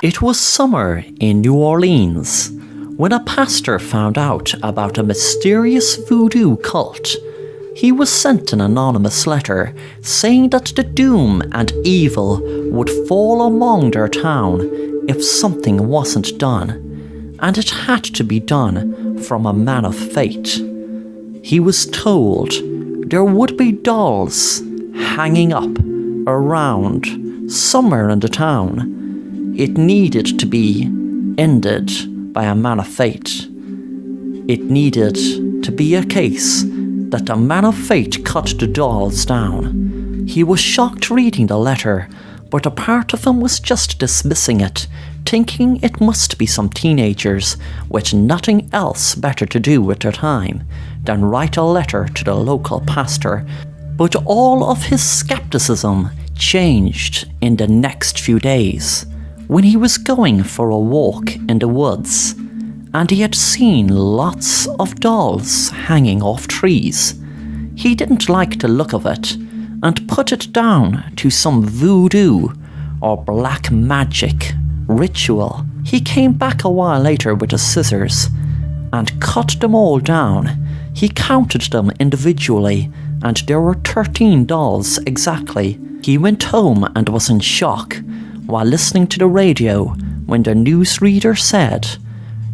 It was summer in New Orleans when a pastor found out about a mysterious voodoo cult. He was sent an anonymous letter saying that the doom and evil would fall among their town if something wasn't done, and it had to be done from a man of faith. He was told there would be dolls hanging up around somewhere in the town. It needed to be ended by a man of faith. It needed to be a case that a man of faith cut the dolls down. He was shocked reading the letter, but a part of him was just dismissing it, thinking it must be some teenagers with nothing else better to do with their time than write a letter to the local pastor. But all of his skepticism changed in the next few days when he was going for a walk in the woods and he had seen lots of dolls hanging off trees. He didn't like the look of it and put it down to some voodoo or black magic ritual. He came back a while later with his scissors and cut them all down. He counted them individually and there were 13 dolls exactly. He went home and was in shock while listening to the radio when the newsreader said,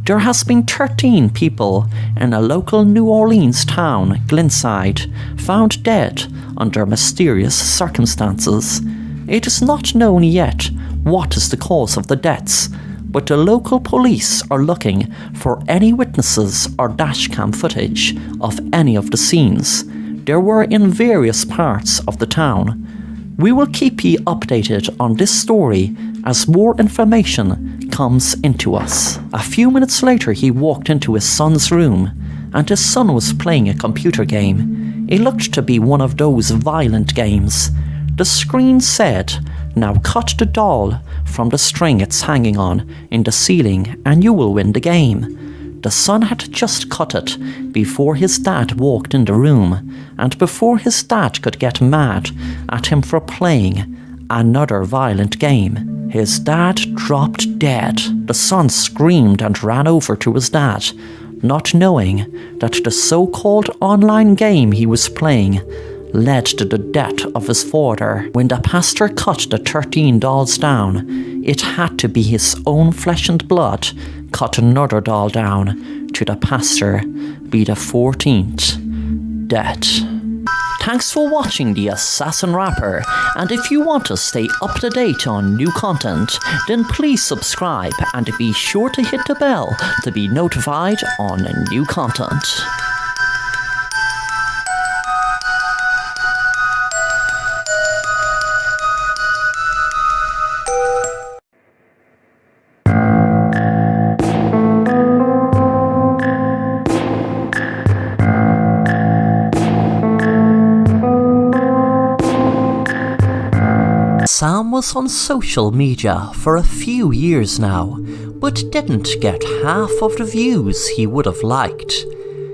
"There has been 13 people in a local New Orleans town, Glenside, found dead under mysterious circumstances. It is not known yet what is the cause of the deaths, but the local police are looking for any witnesses or dashcam footage of any of the scenes. There were in various parts of the town. We will keep you updated on this story as more information comes into us." A few minutes later he walked into his son's room and his son was playing a computer game. It looked to be one of those violent games. The screen said, "Now cut the doll from the string it's hanging on in the ceiling and you will win the game." The son had just cut it before his dad walked in the room, and before his dad could get mad at him for playing another violent game, his dad dropped dead. The son screamed and ran over to his dad, not knowing that the so-called online game he was playing led to the death of his father. When the pastor cut the 13 dolls down, it had to be his own flesh and blood cut another doll down to the pastor be the 14th death. Thanks for watching The Assassin Rapper, and if you want to stay up to date on new content, then please subscribe and be sure to hit the bell to be notified on new content. Sam was on social media for a few years now, but didn't get half of the views he would have liked.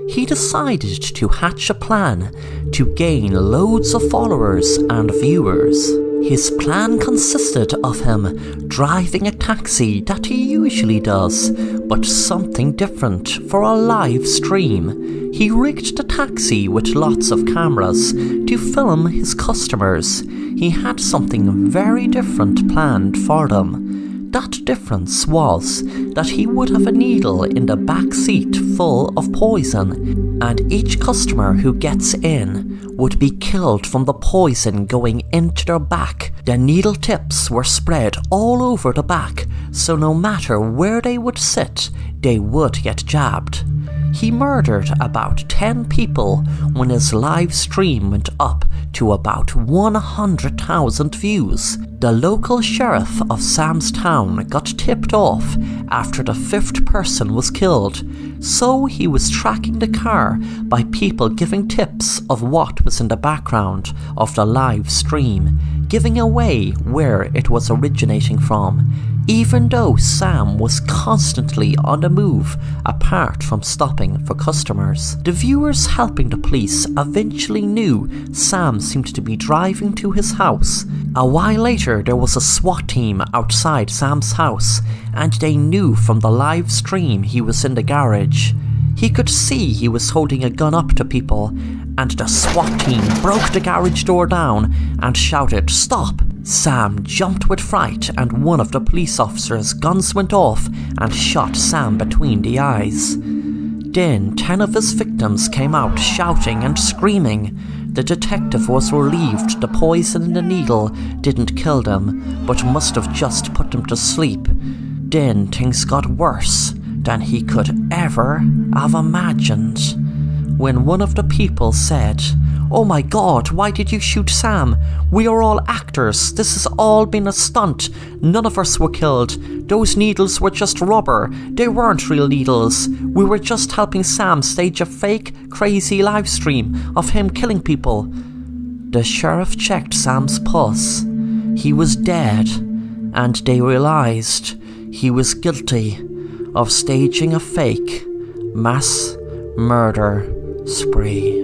He decided to hatch a plan to gain loads of followers and viewers. His plan consisted of him driving a taxi that he usually does, but something different for a live stream. He rigged the taxi with lots of cameras to film his customers. He had something very different planned for them. That difference was that he would have a needle in the back seat full of poison, and each customer who gets in would be killed from the poison going into their back. The needle tips were spread all over the back, so no matter where they would sit, they would get jabbed. He murdered about 10 people when his live stream went up to about 100,000 views. The local sheriff of Sam's town got tipped off after the 5th person was killed, so he was tracking the car by people giving tips of what was in the background of the live stream, giving away where it was originating from. even though Sam was constantly on the move apart from stopping for customers. The viewers helping the police eventually knew Sam seemed to be driving to his house. A while later, there was a SWAT team outside Sam's house, and they knew from the live stream he was in the garage. He could see he was holding a gun up to people, and the SWAT team broke the garage door down and shouted, "Stop!" Sam jumped with fright, and one of the police officers' guns went off and shot Sam between the eyes. Then 10 of his victims came out shouting and screaming. The detective was relieved the poison in the needle didn't kill them, but must have just put them to sleep. Then things got worse than he could ever have imagined. When one of the people said, "Oh my God, why did you shoot Sam? We are all actors. This has all been a stunt. None of us were killed. Those needles were just rubber. They weren't real needles. We were just helping Sam stage a fake, crazy live stream of him killing people." The sheriff checked Sam's pulse. He was dead, and they realized he was guilty of staging a fake mass murder spree.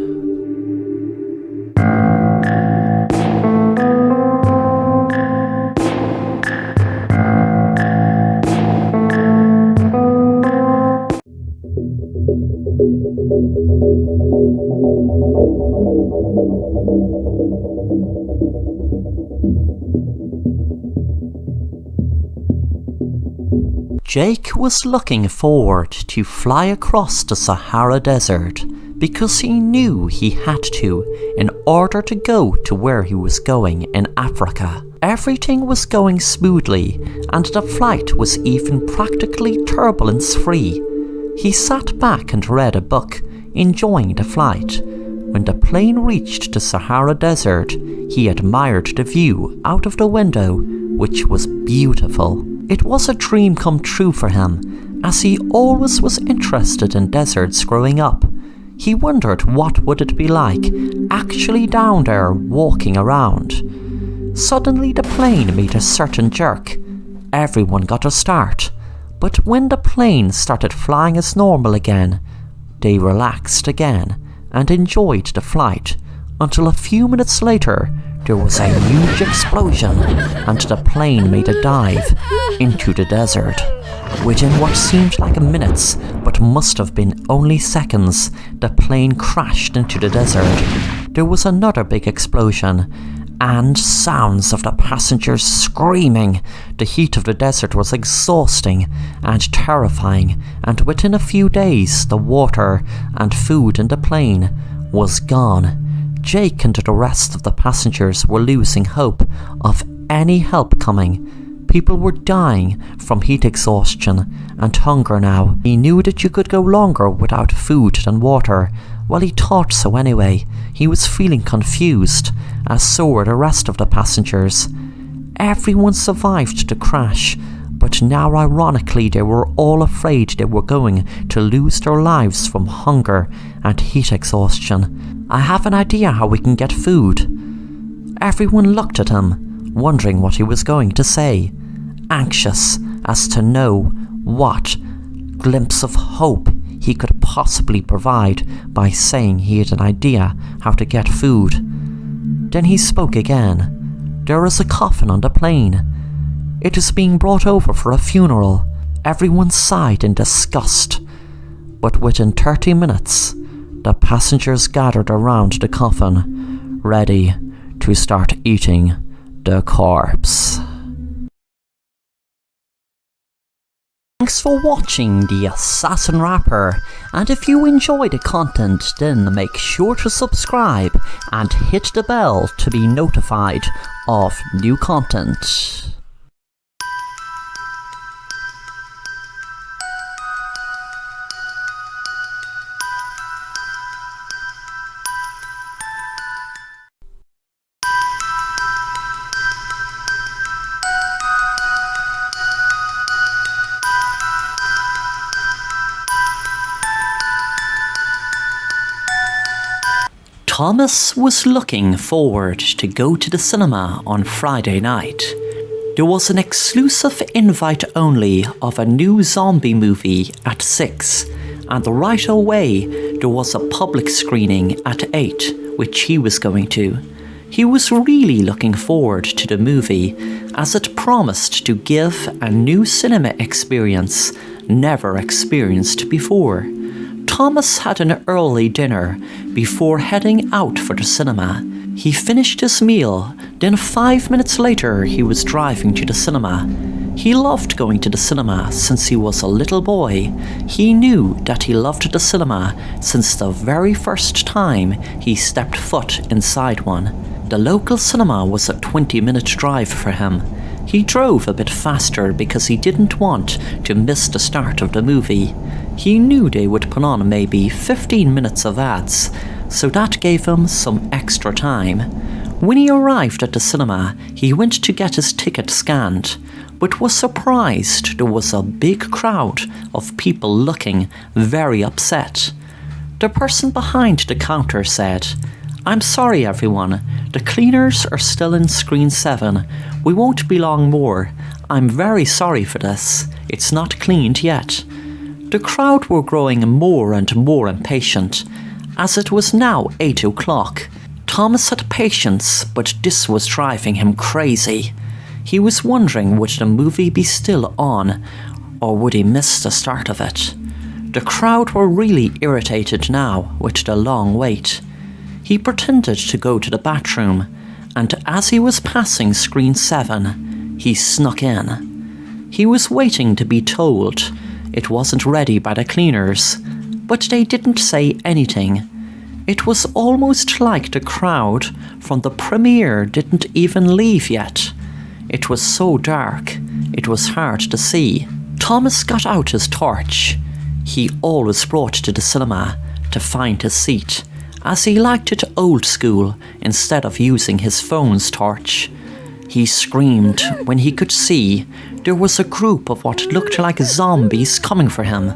Jake was looking forward to fly across the Sahara Desert because he knew he had to in order to go to where he was going in Africa. Everything was going smoothly, and the flight was even practically turbulence-free. He sat back and read a book, enjoying the flight. When the plane reached the Sahara Desert, he admired the view out of the window, which was beautiful. It was a dream come true for him, as he always was interested in deserts growing up. He wondered what would it be like actually down there walking around. Suddenly the plane made a certain jerk. Everyone got a start, but when the plane started flying as normal again, they relaxed again and enjoyed the flight until a few minutes later there was a huge explosion and the plane made a dive into the desert. Within what seemed like minutes, but must have been only seconds, the plane crashed into the desert. There was another big explosion, and sounds of the passengers screaming. The heat of the desert was exhausting and terrifying, and within a few days, the water and food in the plane was gone. Jake and the rest of the passengers were losing hope of any help coming. People were dying from heat exhaustion and hunger now. He knew that you could go longer without food than water. Well, he thought so anyway. He was feeling confused, as so were the rest of the passengers. Everyone survived the crash, but now ironically they were all afraid they were going to lose their lives from hunger and heat exhaustion. "I have an idea how we can get food." Everyone looked at him, wondering what he was going to say, anxious as to know what glimpse of hope he could possibly provide by saying he had an idea how to get food. Then he spoke again. "There is a coffin on the plane. It is being brought over for a funeral." Everyone sighed in disgust, but within 30 minutes, the passengers gathered around the coffin, ready to start eating the corpse. Thanks for watching The Assassin Rapper, and if you enjoy the content, then make sure to subscribe and hit the bell to be notified of new content. Thomas was looking forward to go to the cinema on Friday night. There was an exclusive invite only of a new zombie movie at 6, and right away there was a public screening at 8, which he was going to. He was really looking forward to the movie, as it promised to give a new cinema experience never experienced before. Thomas had an early dinner before heading out for the cinema. He finished his meal, then 5 minutes later he was driving to the cinema. He loved going to the cinema since he was a little boy. He knew that he loved the cinema since the very first time he stepped foot inside one. The local cinema was a 20-minute drive for him. He drove a bit faster because he didn't want to miss the start of the movie. He knew they would put on maybe 15 minutes of ads, so that gave him some extra time. When he arrived at the cinema, he went to get his ticket scanned, but was surprised there was a big crowd of people looking very upset. The person behind the counter said, "I'm sorry everyone, the cleaners are still in screen 7. We won't be long more. I'm very sorry for this. It's not cleaned yet." The crowd were growing more and more impatient, as it was now 8 o'clock. Thomas had patience, but this was driving him crazy. He was wondering would the movie be still on, or would he miss the start of it. The crowd were really irritated now with the long wait. He pretended to go to the bathroom, and as he was passing screen 7, he snuck in. He was waiting to be told it wasn't ready by the cleaners, but they didn't say anything. It was almost like the crowd from the premiere didn't even leave yet. It was so dark, it was hard to see. Thomas got out his torch. He always brought to the cinema to find his seat, as he liked it old school instead of using his phone's torch. He screamed when he could see there was a group of what looked like zombies coming for him.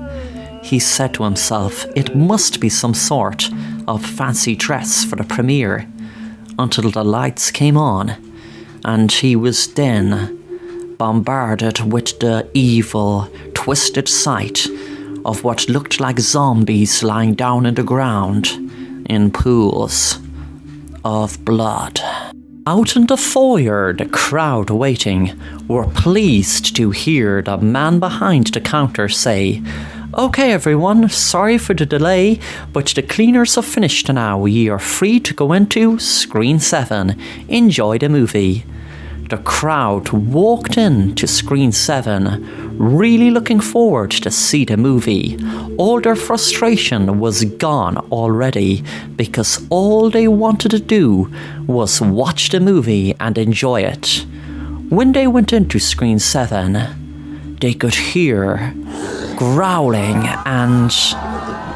He said to himself it must be some sort of fancy dress for the premiere, until the lights came on, and he was then bombarded with the evil, twisted sight of what looked like zombies lying down in the ground in pools of blood. Out in the foyer, the crowd waiting were pleased to hear the man behind the counter say, "Okay everyone, sorry for the delay, but the cleaners have finished now. Ye are free to go into screen 7. Enjoy the movie." The crowd walked into screen 7, really looking forward to see the movie. All their frustration was gone already, because all they wanted to do was watch the movie and enjoy it. When they went into screen 7, they could hear growling and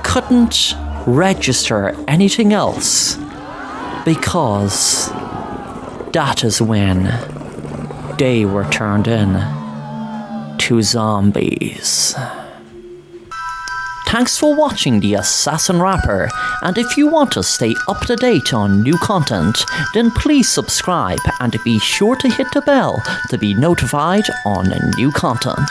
couldn't register anything else, because that is when they were turned in to zombies. Thanks for watching The Assassin Rapper, and if you want to stay up to date on new content, then please subscribe and be sure to hit the bell to be notified on new content.